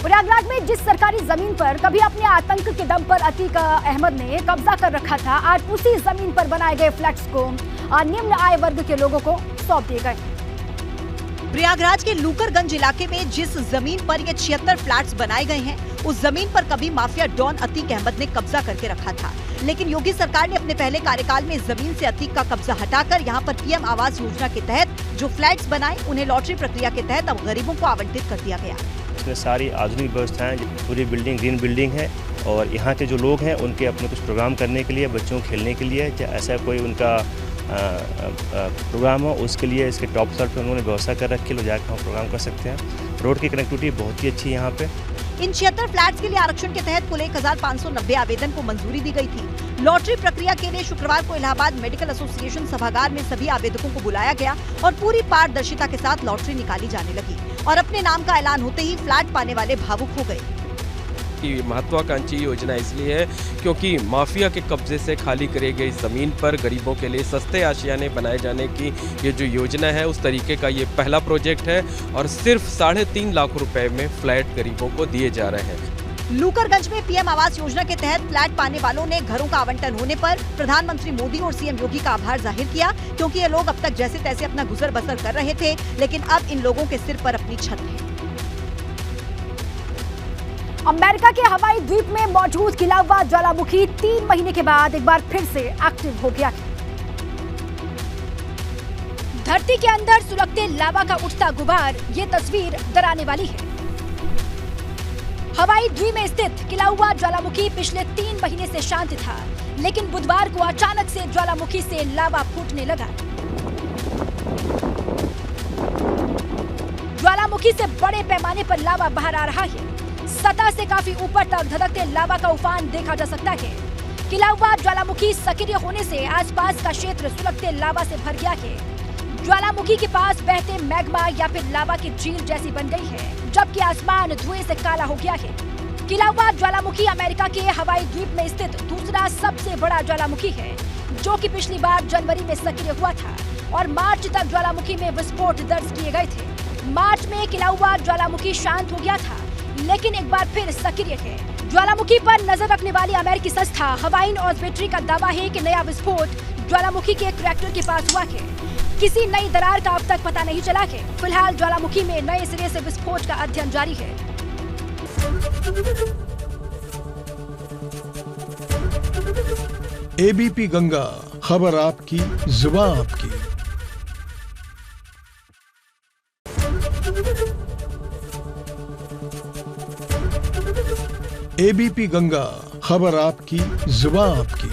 प्रयागराज में जिस सरकारी जमीन पर कभी अपने आतंक के दम पर अतीक अहमद ने कब्जा कर रखा था, आज उसी जमीन पर बनाए गए फ्लैट्स को निम्न आय वर्ग के लोगों को सौंप दिए गए। प्रयागराज के लूकरगंज इलाके में जिस जमीन पर ये 76 फ्लैट्स बनाए गए हैं, उस जमीन पर कभी माफिया डॉन अतीक अहमद ने कब्जा करके रखा था। लेकिन योगी सरकार ने अपने पहले कार्यकाल में इस जमीन से अतीक का कब्जा हटाकर यहाँ पर पीएम आवास योजना के तहत जो फ्लैट्स बनाए, उन्हें लॉटरी प्रक्रिया के तहत अब गरीबों को आवंटित कर दिया गया। इसमें सारी आधुनिक व्यवस्थाएं, पूरी बिल्डिंग ग्रीन बिल्डिंग है और यहाँ के जो लोग हैं उनके अपने कुछ प्रोग्राम करने के लिए, बच्चों को खेलने के लिए, ऐसा कोई उनका प्रोग्राम हो, उसके लिए इसके टॉप फ्लोर पे उन्होंने व्यवस्था कर रखी है, लोग जाकर हम प्रोग्राम कर सकते हैं। रोड की कनेक्टिविटी बहुत ही अच्छी है यहाँ पे। इन 76 फ्लैट्स के लिए आरक्षण के तहत कुल 1590 आवेदन को मंजूरी दी गई थी। लॉटरी प्रक्रिया के लिए शुक्रवार को इलाहाबाद मेडिकल एसोसिएशन सभागार में सभी आवेदकों को बुलाया गया और पूरी पारदर्शिता के साथ लॉटरी निकाली जाने लगी और अपने नाम का ऐलान होते ही फ्लैट पाने वाले भावुक हो गए। की महत्वाकांक्षी योजना इसलिए है क्योंकि माफिया के कब्जे से खाली करी गई जमीन पर गरीबों के लिए सस्ते आशियाने बनाए जाने की ये जो योजना है, उस तरीके का ये पहला प्रोजेक्ट है और सिर्फ 3.5 लाख रुपए में फ्लैट गरीबों को दिए जा रहे हैं। लूकरगंज में पीएम आवास योजना के तहत फ्लैट पाने वालों ने घरों का आवंटन होने पर प्रधानमंत्री मोदी और सीएम योगी का आभार जाहिर किया, क्योंकि ये लोग अब तक जैसे तैसे अपना गुजर बसर कर रहे थे, लेकिन अब इन लोगों के सिर पर अपनी छत है। अमेरिका के हवाई द्वीप में मौजूद खिला हुआ ज्वालामुखी 3 महीने के बाद एक बार फिर से एक्टिव हो गया है। धरती के अंदर सुलगते लावा का उठता गुबार, ये तस्वीर डराने वाली है। हवाई द्वीप में स्थित खिला हुआ ज्वालामुखी पिछले 3 महीने से शांत था, लेकिन बुधवार को अचानक से ज्वालामुखी से लावा फूटने लगा। ज्वालामुखी से बड़े पैमाने पर लावा बाहर आ रहा है। सतह से काफी ऊपर तक धधकते लावा का उफान देखा जा सकता है। खिला हुआ ज्वालामुखी सक्रिय होने से आसपास का क्षेत्र सुलगते लावा से भर गया है। ज्वालामुखी के पास बहते मैग्मा या फिर लावा की झील जैसी बन गई है, जबकि आसमान धुएं से काला हो गया है। खिला हुआ ज्वालामुखी अमेरिका के हवाई द्वीप में स्थित दूसरा सबसे बड़ा ज्वालामुखी है, जो कि पिछली बार जनवरी में सक्रिय हुआ था और मार्च तक ज्वालामुखी में विस्फोट दर्ज किए गए थे। मार्च में खिला हुआ ज्वालामुखी शांत हो गया था, लेकिन एक बार फिर सक्रिय है। ज्वालामुखी पर नजर रखने वाली अमेरिकी संस्था हवाइन ऑब्जर्वेटरी का दावा है कि नया विस्फोट ज्वालामुखी के एक रिएक्टर के पास हुआ है। किसी नई दरार का अब तक पता नहीं चला है। फिलहाल ज्वालामुखी में नए सिरे से विस्फोट का अध्ययन जारी है। एबीपी गंगा, खबर आपकी, जुबान आपकी। एबीपी गंगा, खबर आपकी, जुबान आपकी।